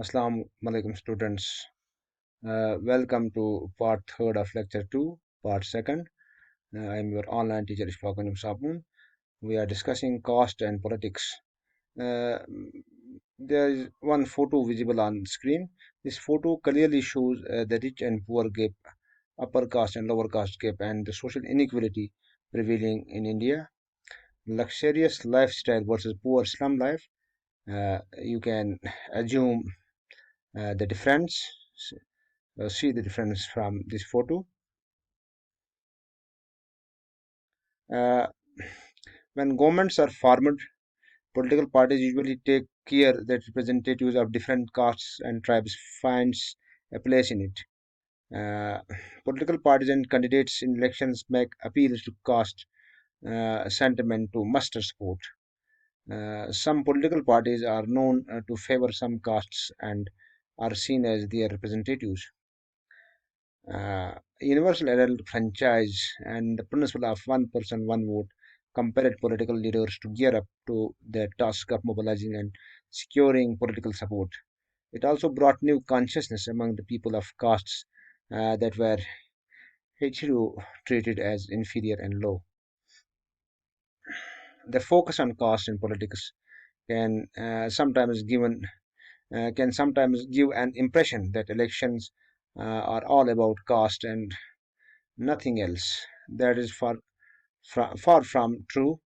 Assalamu alaikum students. Welcome to part third of lecture 2, part second. I am your online teacher Ishfaqsamoonvlogs. We are discussing caste and politics. Uh, there is one photo visible on screen. This photo clearly shows the rich and poor gap, upper caste and lower caste gap, and the social inequality prevailing in India. Luxurious lifestyle versus poor slum life. You can assume the difference. See the difference from this photo. Uh, when governments are formed, political parties usually take care that representatives of different castes and tribes finds a place in it. Uh, Political parties and candidates in elections make appeals to caste sentiment to muster support. Some political parties are known to favor some castes and are seen as their representatives. Universal adult franchise and the principle of one person, one vote compelled political leaders to gear up to the task of mobilizing and securing political support. It also brought new consciousness among the people of castes that were hitherto treated as inferior and low. The focus on caste in politics can sometimes give an impression that elections are all about caste and nothing else. That is far from true.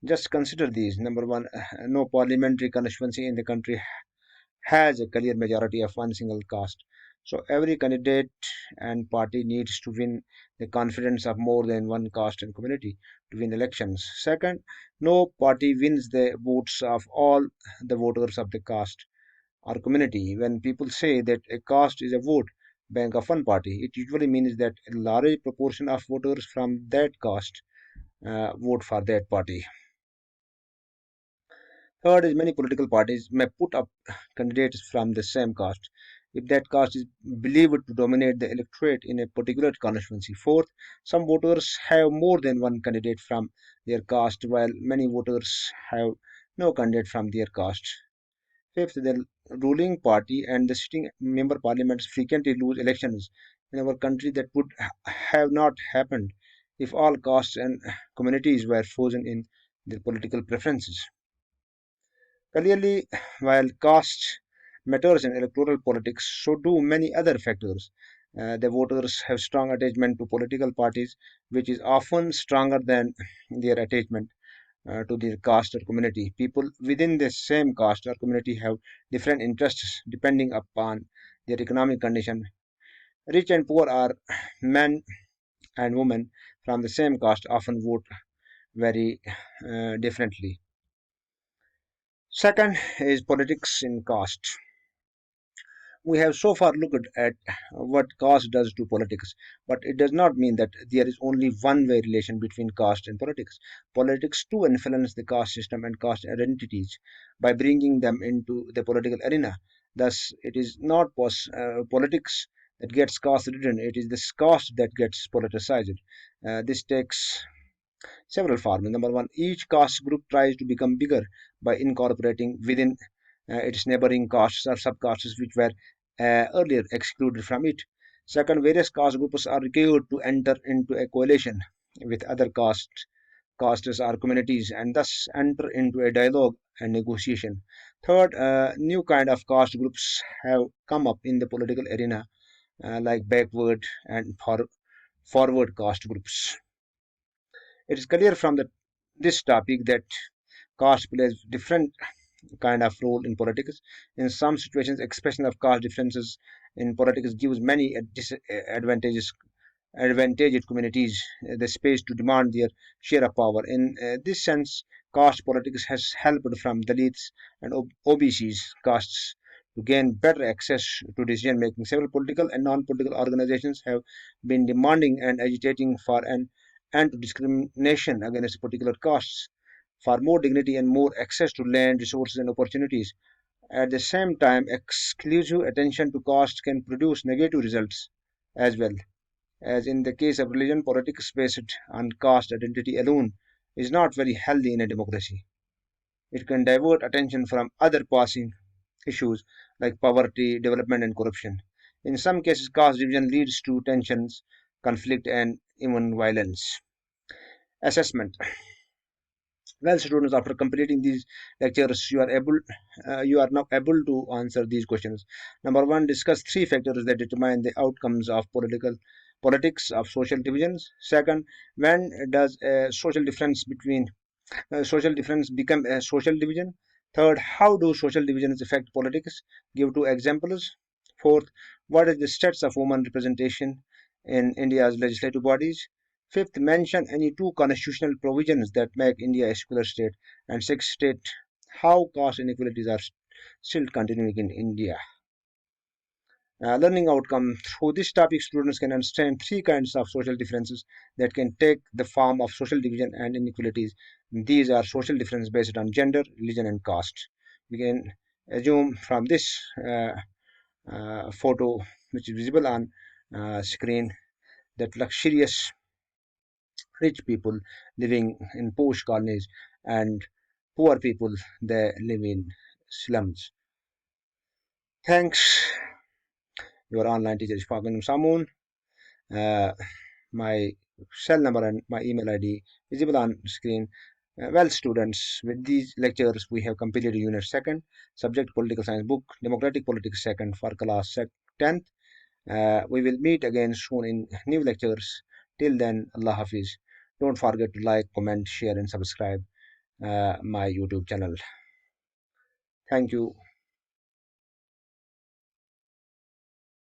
Just consider these. Number one, no parliamentary constituency in the country has a clear majority of one single caste. So every candidate and party needs to win the confidence of more than one caste and community to win elections. Second, no party wins the votes of all the voters of the caste or community. When people say that a caste is a vote bank of one party, it usually means that a large proportion of voters from that caste vote for that party. Third is many political parties may put up candidates from the same caste if that caste is believed to dominate the electorate in a particular constituency. Fourth, some voters have more than one candidate from their caste, while many voters have no candidate from their caste. Fifth, the ruling party and the sitting member parliaments frequently lose elections in our country that would have not happened if all castes and communities were frozen in their political preferences. Clearly, while caste matters in electoral politics, so do many other factors. The voters have strong attachment to political parties, which is often stronger than their attachment to their caste or community. People within the same caste or community have different interests depending upon their economic condition. Rich and poor are men and women from the same caste often vote very differently. Second is politics in caste. We have so far looked at what caste does to politics, but it does not mean that there is only one way relation between caste and politics. Politics too influence the caste system and caste identities by bringing them into the political arena. Thus, it is not politics that gets caste ridden, it is the caste that gets politicized. This takes several forms. Number one, each caste group tries to become bigger by incorporating within its neighboring castes or subcastes which were earlier excluded from it. Second, various caste groups are required to enter into a coalition with other castes or communities and thus enter into a dialogue and negotiation. Third, new kind of caste groups have come up in the political arena like backward and forward caste groups. It is clear from this topic that caste plays different kind of role in politics. In some situations, expression of caste differences in politics gives many disadvantages advantaged communities the space to demand their share of power. In this sense, caste politics has helped from Dalits and OBCs castes to gain better access to decision making. Several political and non political organizations have been demanding and agitating for an end to discrimination against particular castes, for more dignity and more access to land, resources, and opportunities. At the same time, exclusive attention to caste can produce negative results as well, as in the case of religion, politics based on caste identity alone is not very healthy in a democracy. It can divert attention from other passing issues like poverty, development, and corruption. In some cases, caste division leads to tensions, conflict, and even violence. Assessment. Well, students, after completing these lectures, you are now able to answer these questions. Number one, discuss three factors that determine the outcomes of politics of social divisions. Second, when does a social difference become a social division? Third, how do social divisions affect politics? Give two examples. Fourth, what is the status of women representation in India's legislative bodies? Fifth, mention any two constitutional provisions that make India a secular state. And sixth, state how caste inequalities are still continuing in India. Learning outcome. Through this topic, students can understand three kinds of social differences that can take the form of social division and inequalities. These are social differences based on gender, religion, and caste. We can assume from this photo, which is visible on screen, that luxurious rich people living in posh colonies and poor people they live in slums. Thanks, your online teacher Ishfaqsamoon. Uh, my cell number and my email ID visible on screen. Well, students, with these lectures, we have completed Unit 2nd, Subject Political Science Book, Democratic Politics 2nd for class 10th. We will meet again soon in new lectures. Till then, Allah Hafiz. Don't forget to like, comment, share, and subscribe my YouTube channel. Thank you.